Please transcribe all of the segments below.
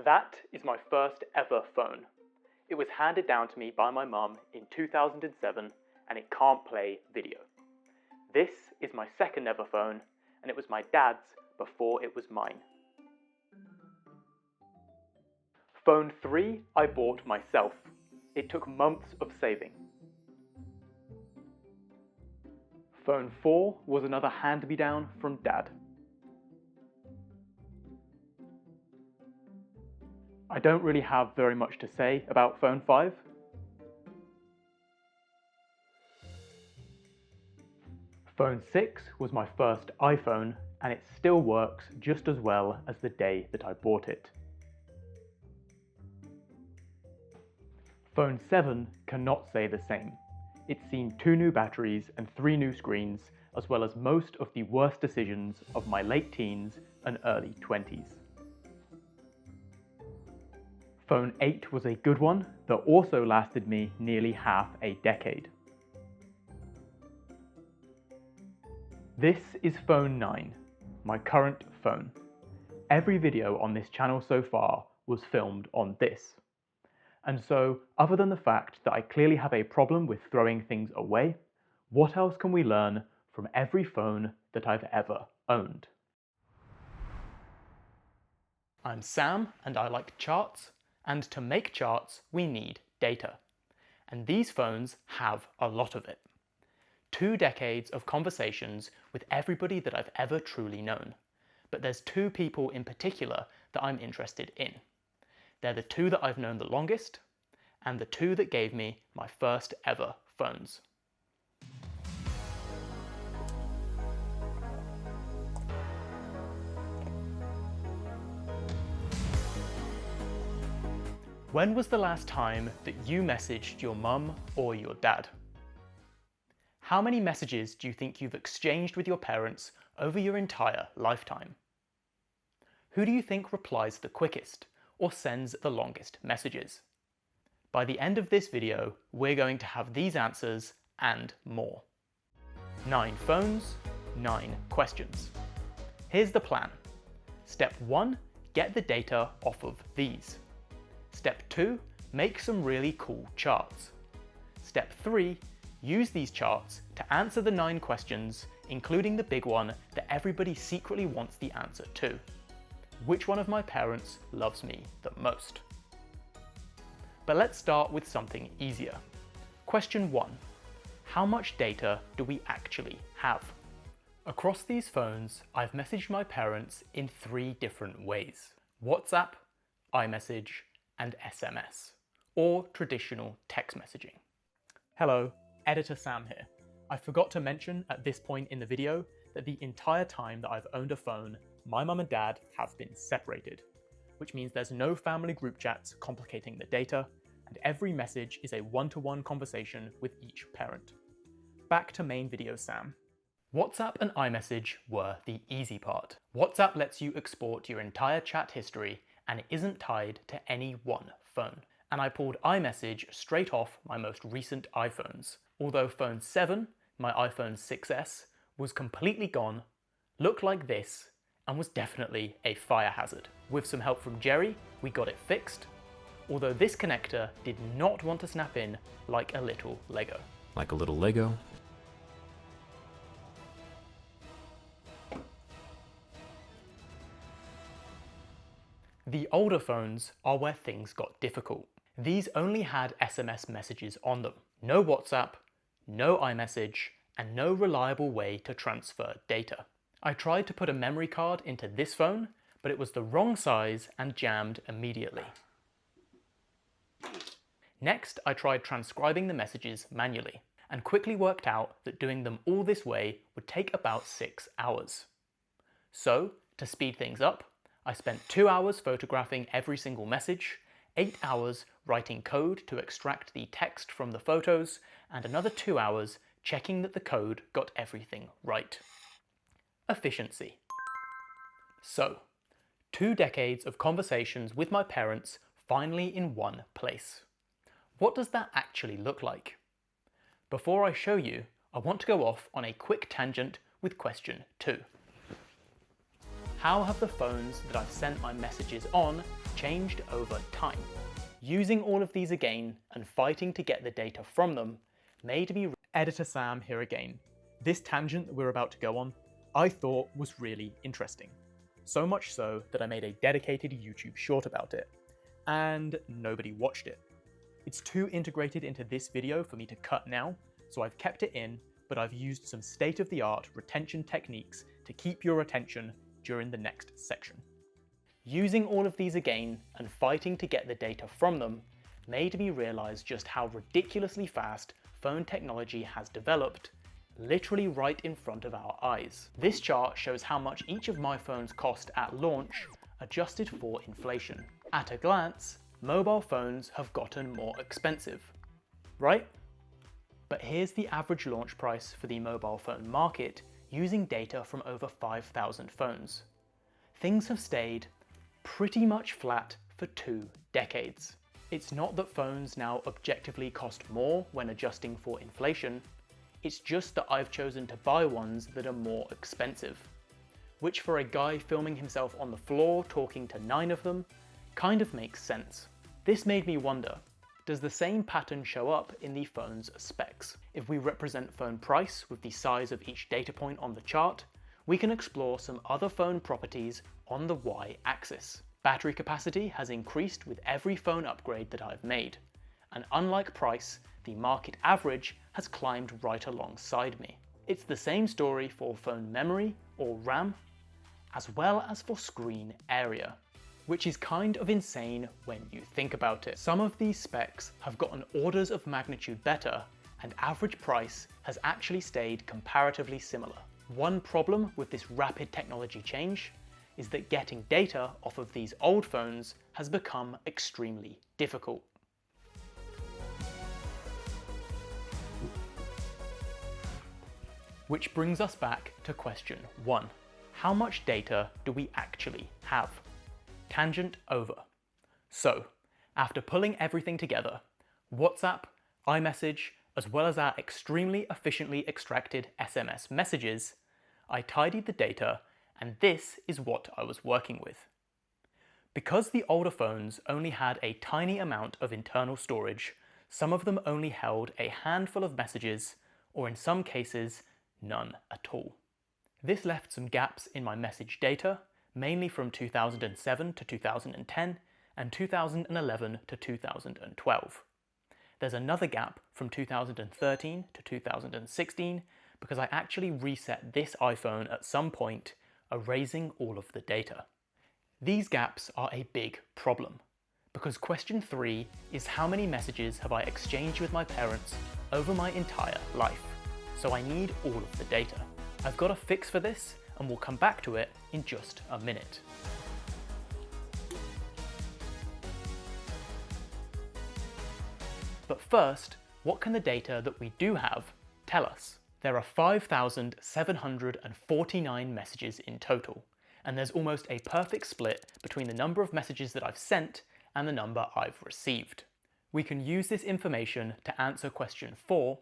That is my first ever phone. It was handed down to me by my mum in 2007 and it can't play video. This is my second ever phone and it was my dad's before it was mine. Phone 3 I bought myself. It took months of saving. Phone 4 was another hand-me-down from Dad. I don't really have very much to say about Phone 5. Phone 6 was my first iPhone and it still works just as well as the day that I bought it. Phone 7 cannot say the same. It's seen 2 new batteries and 3 new screens, as well as most of the worst decisions of my late teens and early 20s. Phone 8 was a good one that also lasted me nearly half a decade. This is Phone 9, my current phone. Every video on this channel so far was filmed on this. And so, other than the fact that I clearly have a problem with throwing things away, what else can we learn from every phone that I've ever owned? I'm Sam and I like charts, and to make charts we need data. And these phones have a lot of it. 2 decades of conversations with everybody that I've ever truly known. But there's 2 people in particular that I'm interested in. They're the 2 that I've known the longest, and the 2 that gave me my first ever phones. When was the last time that you messaged your mum or your dad? How many messages do you think you've exchanged with your parents over your entire lifetime? Who do you think replies the quickest or sends the longest messages? By the end of this video, we're going to have these answers and more. 9 phones, 9 questions. Here's the plan. Step 1, get the data off of these. Step 2, make some really cool charts. Step 3, use these charts to answer the 9 questions, including the big one that everybody secretly wants the answer to. Which one of my parents loves me the most? But let's start with something easier. Question 1. How much data do we actually have? Across these phones, I've messaged my parents in 3 different ways. WhatsApp, iMessage, and SMS, or traditional text messaging. Hello, Editor Sam here. I forgot to mention at this point in the video that the entire time that I've owned a phone, my mum and dad have been separated, which means there's no family group chats complicating the data, and every message is a one-to-one conversation with each parent. Back to main video Sam. WhatsApp and iMessage were the easy part. WhatsApp lets you export your entire chat history and it isn't tied to any one phone. And I pulled iMessage straight off my most recent iPhones. Although phone 7, my iPhone 6S, was completely gone, looked like this, and was definitely a fire hazard. With some help from Jerry, we got it fixed, although this connector did not want to snap in like a little Lego. Like a little Lego? The older phones are where things got difficult. These only had SMS messages on them. No WhatsApp, no iMessage, and no reliable way to transfer data. I tried to put a memory card into this phone, but it was the wrong size and jammed immediately. Next, I tried transcribing the messages manually, and quickly worked out that doing them all this way would take about 6 hours. So, to speed things up, I spent 2 hours photographing every single message, 8 hours writing code to extract the text from the photos, and another 2 hours checking that the code got everything right. Efficiency. So, 2 decades of conversations with my parents finally in one place. What does that actually look like? Before I show you, I want to go off on a quick tangent with question 2. How have the phones that I've sent my messages on changed over time. Using all of these again and fighting to get the data from them made me... Editor Sam here again. This tangent that we're about to go on, I thought was really interesting. So much so that I made a dedicated YouTube short about it, and nobody watched it. It's too integrated into this video for me to cut now, so I've kept it in, but I've used some state-of-the-art retention techniques to keep your attention during the next section. Using all of these again and fighting to get the data from them made me realise just how ridiculously fast phone technology has developed, literally right in front of our eyes. This chart shows how much each of my phones cost at launch, adjusted for inflation. At a glance, mobile phones have gotten more expensive, right? But here's the average launch price for the mobile phone market using data from over 5,000 phones. Things have stayed pretty much flat for 2 decades. It's not that phones now objectively cost more when adjusting for inflation, it's just that I've chosen to buy ones that are more expensive. Which for a guy filming himself on the floor talking to 9 of them, kind of makes sense. This made me wonder, does the same pattern show up in the phone's specs? If we represent phone price with the size of each data point on the chart, we can explore some other phone properties on the y-axis. Battery capacity has increased with every phone upgrade that I've made, and unlike price, the market average has climbed right alongside me. It's the same story for phone memory, or RAM, as well as for screen area, which is kind of insane when you think about it. Some of these specs have gotten orders of magnitude better, and average price has actually stayed comparatively similar. One problem with this rapid technology change is that getting data off of these old phones has become extremely difficult. Which brings us back to question 1. How much data do we actually have? Tangent over. So, after pulling everything together, WhatsApp, iMessage, as well as our extremely efficiently extracted SMS messages, I tidied the data, and this is what I was working with. Because the older phones only had a tiny amount of internal storage, some of them only held a handful of messages, or in some cases, none at all. This left some gaps in my message data, mainly from 2007 to 2010 and 2011 to 2012. There's another gap from 2013 to 2016 because I actually reset this iPhone at some point, erasing all of the data. These gaps are a big problem because question 3 is how many messages have I exchanged with my parents over my entire life? So I need all of the data. I've got a fix for this, and we'll come back to it in just a minute. But first, what can the data that we do have tell us? There are 5,749 messages in total, and there's almost a perfect split between the number of messages that I've sent and the number I've received. We can use this information to answer question 4,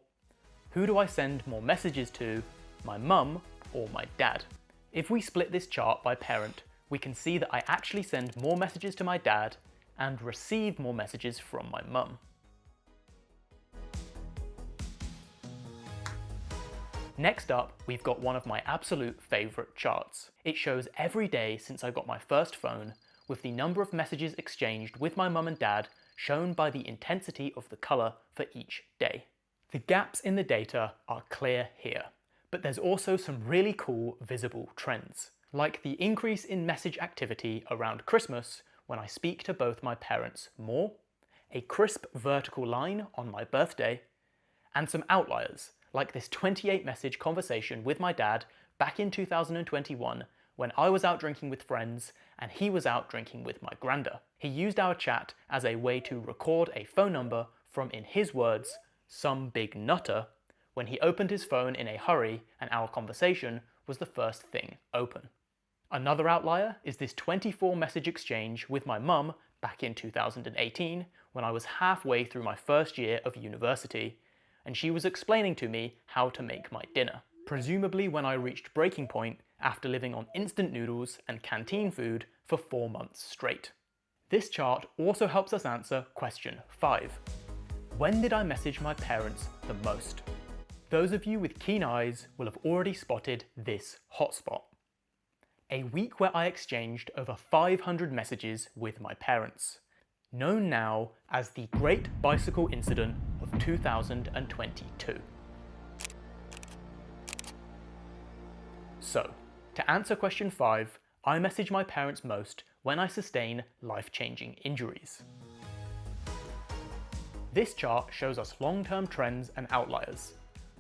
who do I send more messages to, my mum or my dad? If we split this chart by parent, we can see that I actually send more messages to my dad and receive more messages from my mum. Next up, we've got one of my absolute favourite charts. It shows every day since I got my first phone, with the number of messages exchanged with my mum and dad shown by the intensity of the colour for each day. The gaps in the data are clear here, but there's also some really cool visible trends, like the increase in message activity around Christmas when I speak to both my parents more, a crisp vertical line on my birthday, and some outliers, like this 28 message conversation with my dad back in 2021 when I was out drinking with friends and he was out drinking with my granda. He used our chat as a way to record a phone number from, in his words, some big nutter, when he opened his phone in a hurry and our conversation was the first thing open. Another outlier is this 24 message exchange with my mum back in 2018 when I was halfway through my first year of university and she was explaining to me how to make my dinner, presumably when I reached breaking point after living on instant noodles and canteen food for 4 months straight. This chart also helps us answer question 5. When did I message my parents the most? Those of you with keen eyes will have already spotted this hotspot. A week where I exchanged over 500 messages with my parents, known now as the Great Bicycle Incident of 2022. So, to answer question 5, I message my parents most when I sustain life-changing injuries. This chart shows us long-term trends and outliers,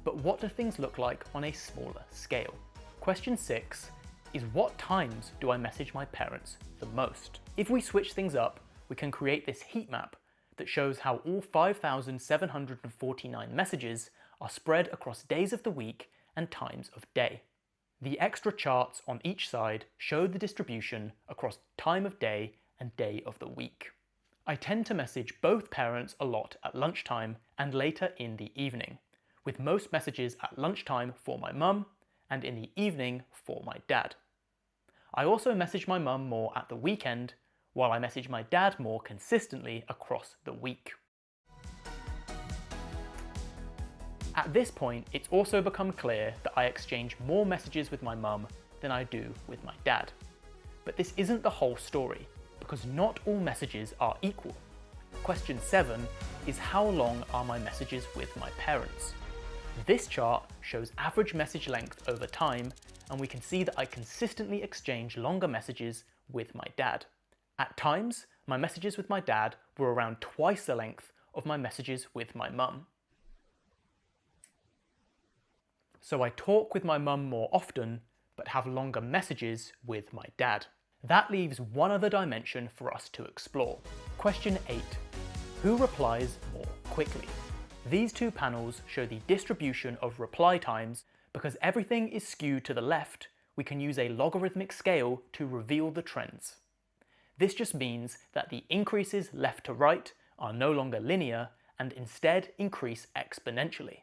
but what do things look like on a smaller scale? Question 6 is, what times do I message my parents the most? If we switch things up, we can create this heat map that shows how all 5,749 messages are spread across days of the week and times of day. The extra charts on each side show the distribution across time of day and day of the week. I tend to message both parents a lot at lunchtime and later in the evening, with most messages at lunchtime for my mum and in the evening for my dad. I also message my mum more at the weekend, while I message my dad more consistently across the week. At this point, it's also become clear that I exchange more messages with my mum than I do with my dad. But this isn't the whole story, because not all messages are equal. Question 7 is, how long are my messages with my parents? This chart shows average message length over time, and we can see that I consistently exchange longer messages with my dad. At times, my messages with my dad were around twice the length of my messages with my mum. So I talk with my mum more often, but have longer messages with my dad. That leaves one other dimension for us to explore. Question 8. Who replies more quickly? These two panels show the distribution of reply times. Because everything is skewed to the left, we can use a logarithmic scale to reveal the trends. This just means that the increases left to right are no longer linear and instead increase exponentially.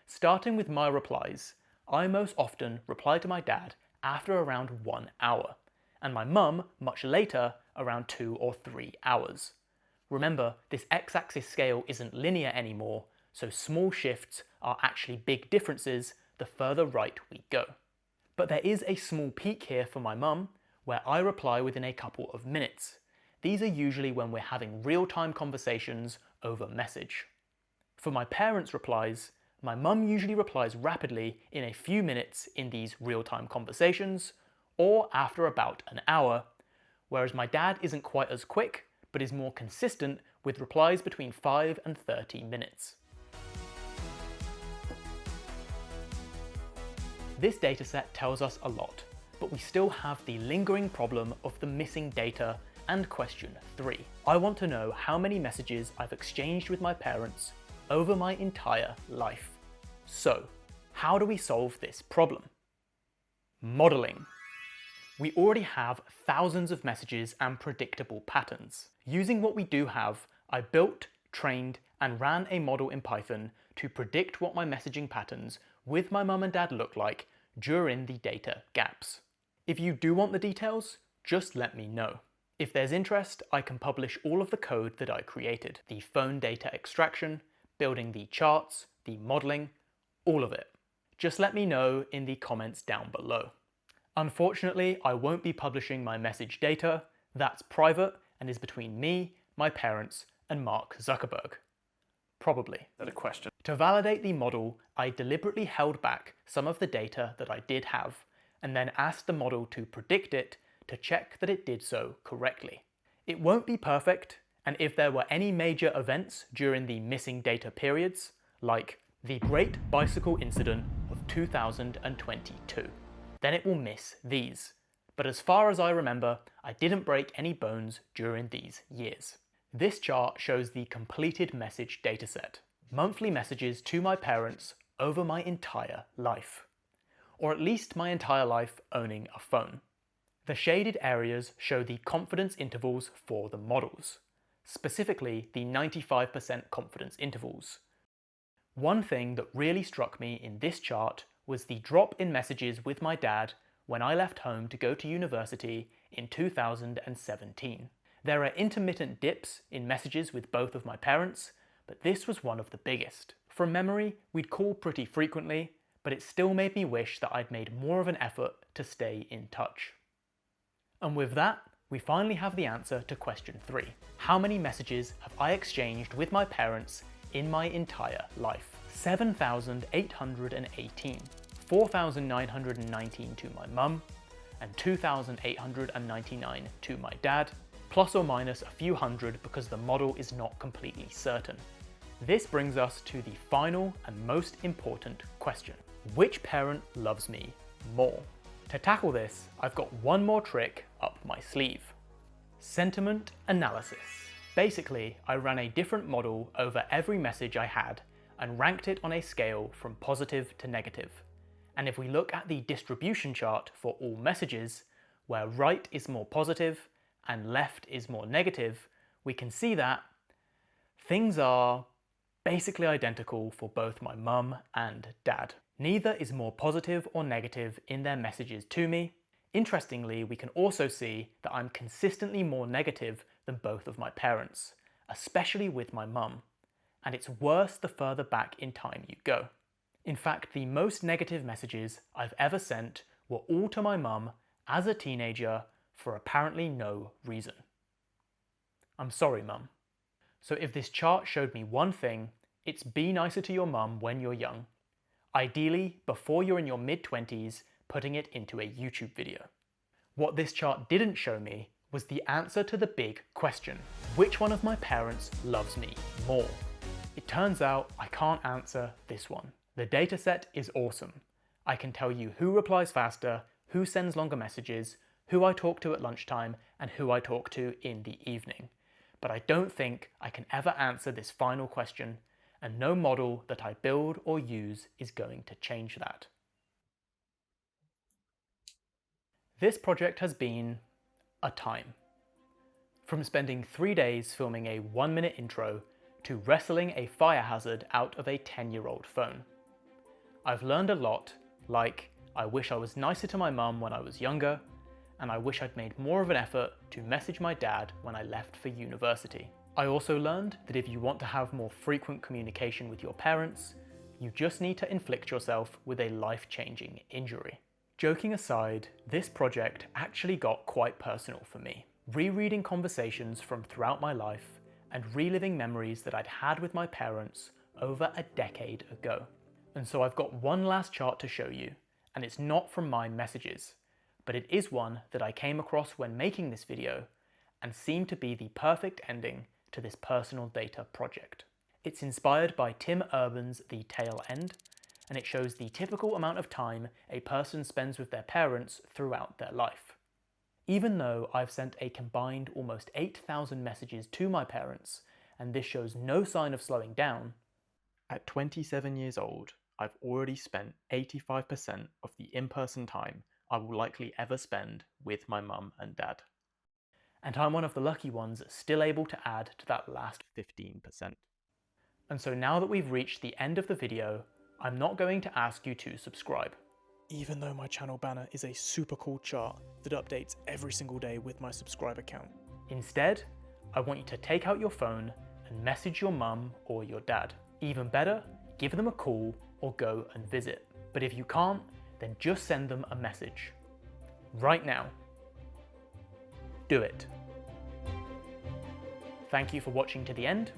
Starting with my replies, I most often reply to my dad after around 1 hour, and my mum much later, around 2 or 3 hours. Remember, this x-axis scale isn't linear anymore, so small shifts are actually big differences the further right we go. But there is a small peak here for my mum, where I reply within a couple of minutes. These are usually when we're having real-time conversations over message. For my parents' replies, my mum usually replies rapidly in a few minutes in these real-time conversations, or after about an hour, whereas my dad isn't quite as quick, but is more consistent with replies between 5 and 30 minutes. This dataset tells us a lot, but we still have the lingering problem of the missing data and question 3. I want to know how many messages I've exchanged with my parents over my entire life. So, how do we solve this problem? Modelling. We already have thousands of messages and predictable patterns. Using what we do have, I built, trained, and ran a model in Python to predict what my messaging patterns with my mum and dad look like during the data gaps. If you do want the details, just let me know. If there's interest, I can publish all of the code that I created. The phone data extraction, building the charts, the modeling, all of it. Just let me know in the comments down below. Unfortunately, I won't be publishing my message data. That's private and is between me, my parents, and Mark Zuckerberg. Probably. Is that a question? To validate the model, I deliberately held back some of the data that I did have, and then asked the model to predict it to check that it did so correctly. It won't be perfect, and if there were any major events during the missing data periods, like the Great Bicycle Incident of 2022, then it will miss these. But as far as I remember, I didn't break any bones during these years. This chart shows the completed message dataset. Monthly messages to my parents over my entire life. Or at least my entire life owning a phone. The shaded areas show the confidence intervals for the models, specifically the 95% confidence intervals. One thing that really struck me in this chart was the drop in messages with my dad when I left home to go to university in 2017. There are intermittent dips in messages with both of my parents, but this was one of the biggest. From memory, we'd call pretty frequently, but it still made me wish that I'd made more of an effort to stay in touch. And with that, we finally have the answer to question 3. How many messages have I exchanged with my parents in my entire life? 7,818. 4,919 to my mum, and 2,899 to my dad, plus or minus a few hundred because the model is not completely certain. This brings us to the final and most important question. Which parent loves me more? To tackle this, I've got one more trick up my sleeve. Sentiment analysis. Basically, I ran a different model over every message I had and ranked it on a scale from positive to negative. And if we look at the distribution chart for all messages, where right is more positive and left is more negative, we can see that things are basically identical for both my mum and dad. Neither is more positive or negative in their messages to me. Interestingly, we can also see that I'm consistently more negative than both of my parents, especially with my mum, and it's worse the further back in time you go. In fact, the most negative messages I've ever sent were all to my mum as a teenager for apparently no reason. I'm sorry, mum. So if this chart showed me one thing, it's be nicer to your mum when you're young. Ideally, before you're in your mid-20s, putting it into a YouTube video. What this chart didn't show me was the answer to the big question. Which one of my parents loves me more? It turns out I can't answer this one. The dataset is awesome. I can tell you who replies faster, who sends longer messages, who I talk to at lunchtime, and who I talk to in the evening. But I don't think I can ever answer this final question, and no model that I build or use is going to change that. This project has been a time. From spending 3 days filming a 1-minute intro to wrestling a fire hazard out of a 10-year-old phone. I've learned a lot, like I wish I was nicer to my mum when I was younger, and I wish I'd made more of an effort to message my dad when I left for university. I also learned that if you want to have more frequent communication with your parents, you just need to inflict yourself with a life-changing injury. Joking aside, this project actually got quite personal for me. Rereading conversations from throughout my life and reliving memories that I'd had with my parents over a decade ago. And so I've got one last chart to show you, and it's not from my messages, but it is one that I came across when making this video and seemed to be the perfect ending to this personal data project. It's inspired by Tim Urban's The Tail End, and it shows the typical amount of time a person spends with their parents throughout their life. Even though I've sent a combined almost 8,000 messages to my parents, and this shows no sign of slowing down, at 27 years old, I've already spent 85% of the in-person time I will likely ever spend with my mum and dad. And I'm one of the lucky ones still able to add to that last 15%. And so now that we've reached the end of the video, I'm not going to ask you to subscribe. Even though my channel banner is a super cool chart that updates every single day with my subscriber count. Instead, I want you to take out your phone and message your mum or your dad. Even better, give them a call or go and visit. But if you can't, then just send them a message. Right now. Do it. Thank you for watching to the end.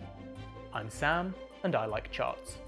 I'm Sam, and I like charts.